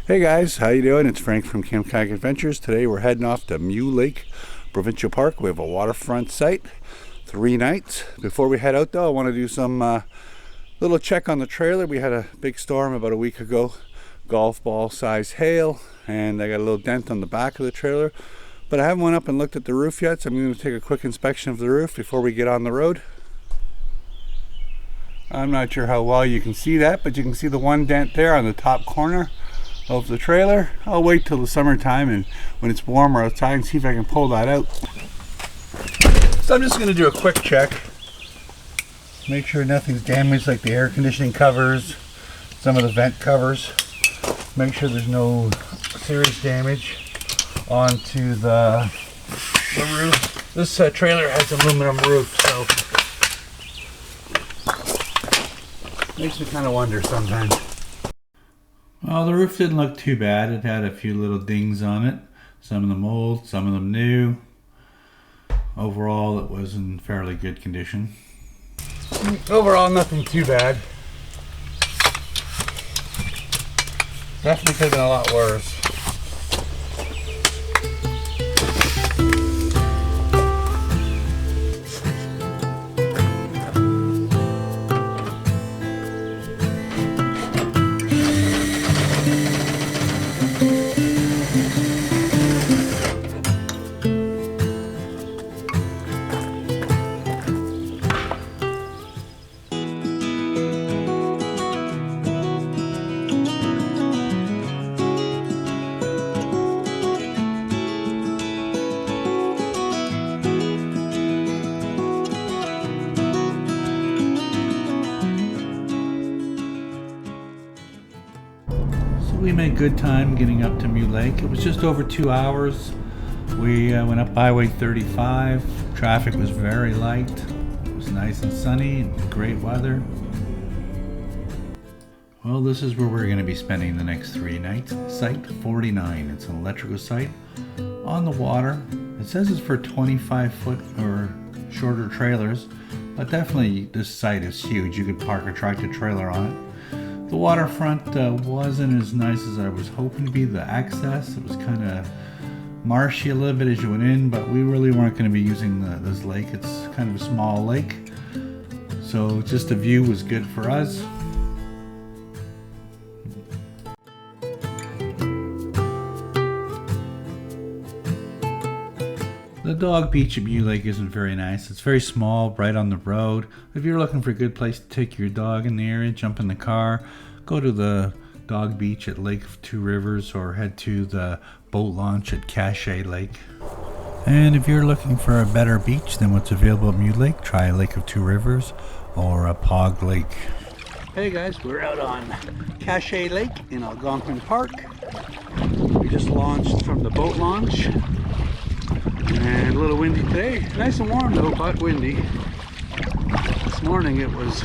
Hey guys, how you doing? It's Frank from Camp Kayak Adventures. Today we're heading off to Mew Lake Provincial Park. We have a waterfront site, 3 nights. Before we head out though, I want to do some little check on the trailer. We had a big storm about a week ago, golf ball size hail, and I got a little dent on the back of the trailer. But I haven't went up and looked at the roof yet, so I'm going to take a quick inspection of the roof before we get on the road. I'm not sure how well you can see that, but you can see the one dent there on the top corner of the trailer. I'll wait till the summertime and when it's warmer outside and see if I can pull that out. So I'm just going to do a quick check. Make sure nothing's damaged, like the air conditioning covers, some of the vent covers. Make sure there's no serious damage onto the roof. This trailer has aluminum roof, so makes me kind of wonder sometimes. Well, the roof didn't look too bad. It had a few little dings on it. Some of them old, some of them new. Overall, it was in fairly good condition. Overall, nothing too bad. Definitely could have been a lot worse. We made good time getting up to Mew Lake. It was just over 2 hours. We went up Highway 35. Traffic was very light. It was nice and sunny and great weather. Well, this is where we're going to be spending the next 3 nights. Site 49. It's an electrical site on the water. It says it's for 25-foot or shorter trailers, but definitely this site is huge. You could park a tractor trailer on it. The waterfront wasn't as nice as I was hoping to be. The access, it was kind of marshy a little bit as you went in, but we really weren't going to be using this lake. It's kind of a small lake, so just the view was good for us. The dog beach at Mew Lake isn't very nice. It's very small, right on the road. If you're looking for a good place to take your dog in the area, jump in the car, go to the dog beach at Lake of Two Rivers, or head to the boat launch at Cache Lake. And if you're looking for a better beach than what's available at Mew Lake, try Lake of Two Rivers or Pog Lake. Hey guys, we're out on Cache Lake in Algonquin Park. We just launched from the boat launch. And a little windy today. Nice and warm though, but windy. This morning it was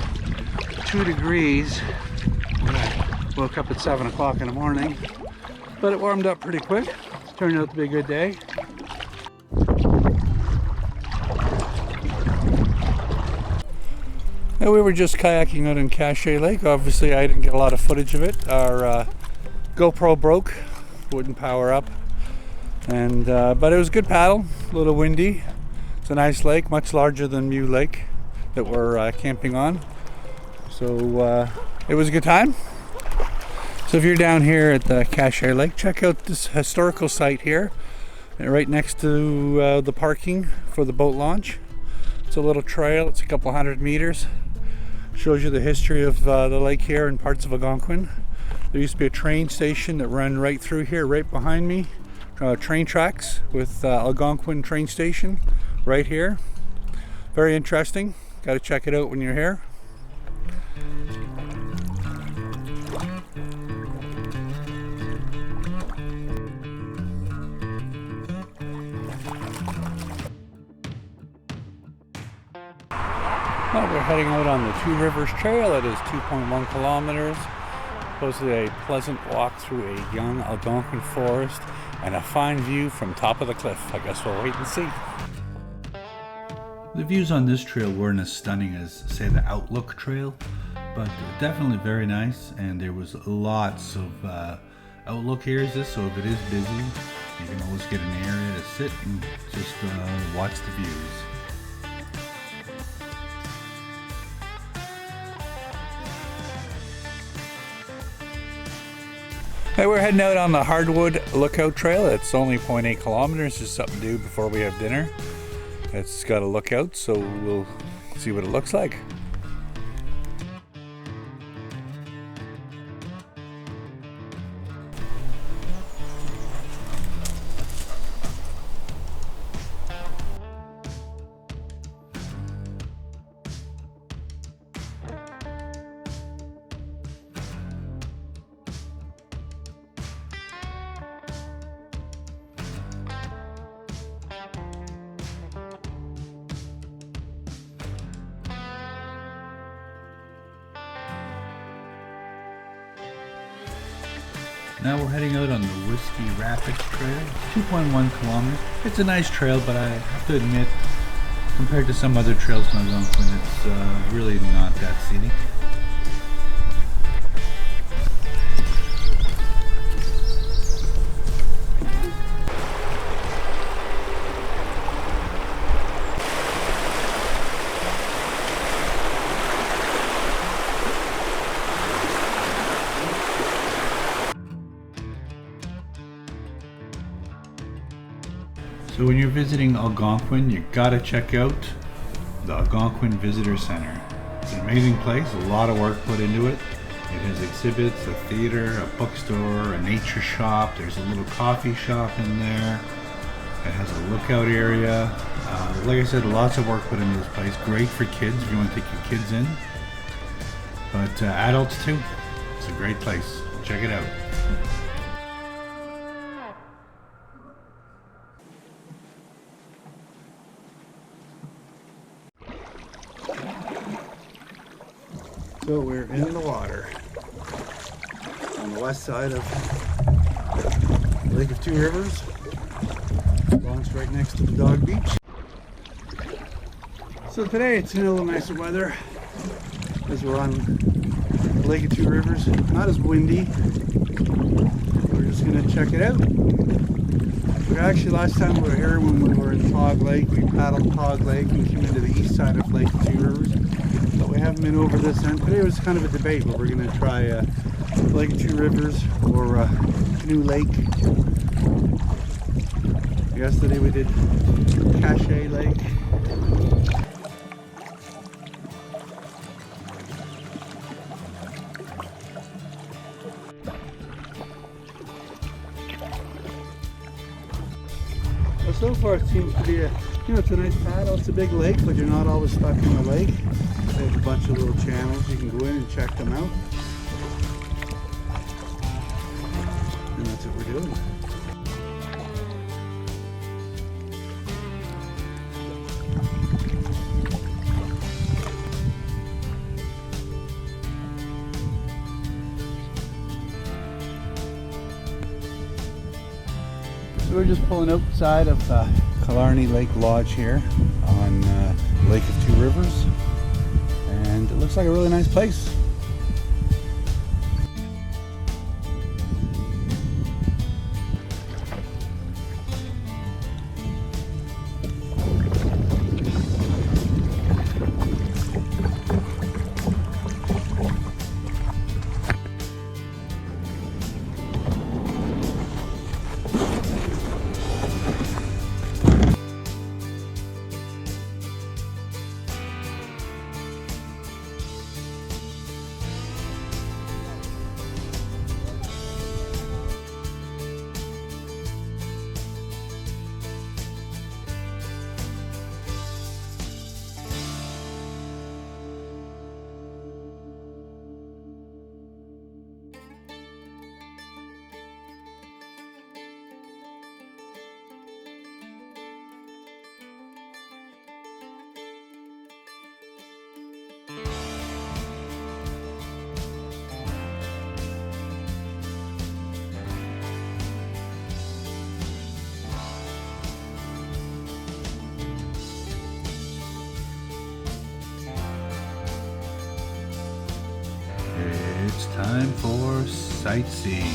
2 degrees when I woke up at 7 o'clock in the morning. But it warmed up pretty quick. It's turned out to be a good day. And we were just kayaking out in Cache Lake. Obviously I didn't get a lot of footage of it. Our GoPro broke, wouldn't power up. And but it was a good paddle, a little windy. It's a nice lake, much larger than Mew Lake that we're camping on. So it was a good time. So if you're down here at the Cache Lake, check out this historical site here, right next to the parking for the boat launch. It's a little trail, it's a couple 100 meters. Shows you the history of the lake here and parts of Algonquin. There used to be a train station that ran right through here, right behind me. Train tracks with Algonquin train station right here. Very interesting. Got to check it out when you're here. Well, we're heading out on the Two Rivers Trail. It is 2.1 kilometers. Supposedly a pleasant walk through a young Algonquin forest and a fine view from top of the cliff. I guess we'll wait and see. The views on this trail weren't as stunning as, say, the Outlook Trail, but definitely very nice, and there was lots of outlook here is this, so if it is busy, you can always get an area to sit and just watch the views. Hey, we're heading out on the Hardwood Lookout Trail. It's only 0.8 kilometers, just something to do before we have dinner. It's got a lookout, so we'll see what it looks like. Now we're heading out on the Whiskey Rapids Trail, 2.1 kilometers. It's a nice trail, but I have to admit, compared to some other trails in Algonquin, it's really not that scenic. So when you're visiting Algonquin, you gotta check out the Algonquin Visitor Center. It's an amazing place, a lot of work put into it. It has exhibits, a theater, a bookstore, a nature shop. There's a little coffee shop in there. It has a lookout area. Like I said, lots of work put into this place. Great for kids if you want to take your kids in. But adults too. It's a great place. Check it out. So we're in the water on the west side of Lake of Two Rivers. Launch right next to the dog beach. So today it's in a little nicer weather as we're on the Lake of Two Rivers. Not as windy. We're just gonna check it out. Actually, last time we were here when we were in Tog Lake, we paddled Tog Lake and came into the east side of Lake of Two Rivers. But we haven't been over this end. Today was kind of a debate, but we're going to try Lake of Two Rivers or Mew Lake. Yesterday we did Cache Lake. Well, so far it seems to be it's a nice paddle. It's a big lake, but you're not always stuck in the lake. They have a bunch of little channels. You can go in and check them out. And that's what we're doing. So we're just pulling outside of Killarney Lake Lodge here on Lake of Two Rivers, and it looks like a really nice place. It's time for sightseeing.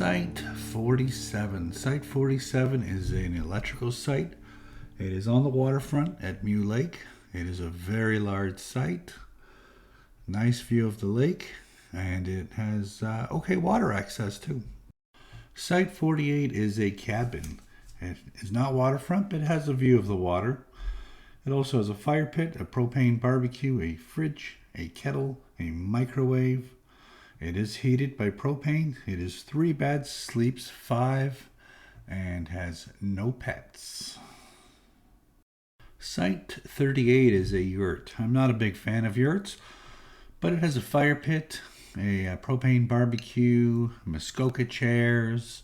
Site 47. Site 47 is an electrical site. It is on the waterfront at Mew Lake. It is a very large site. Nice view of the lake, and it has okay water access too. Site 48 is a cabin. It is not waterfront, but it has a view of the water. It also has a fire pit, a propane barbecue, a fridge, a kettle, a microwave. It is heated by propane. It is 3 beds, sleeps 5, and has no pets. Site 38 is a yurt. I'm not a big fan of yurts, but it has a fire pit, a propane barbecue, Muskoka chairs,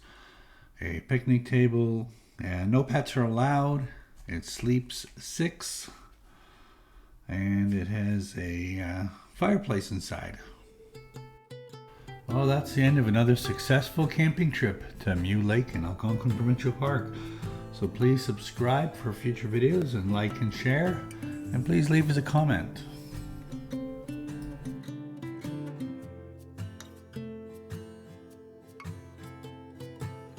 a picnic table, and no pets are allowed. It sleeps 6, and it has a fireplace inside. Well, that's the end of another successful camping trip to Mew Lake in Algonquin Provincial Park. So please subscribe for future videos and like and share, and please leave us a comment.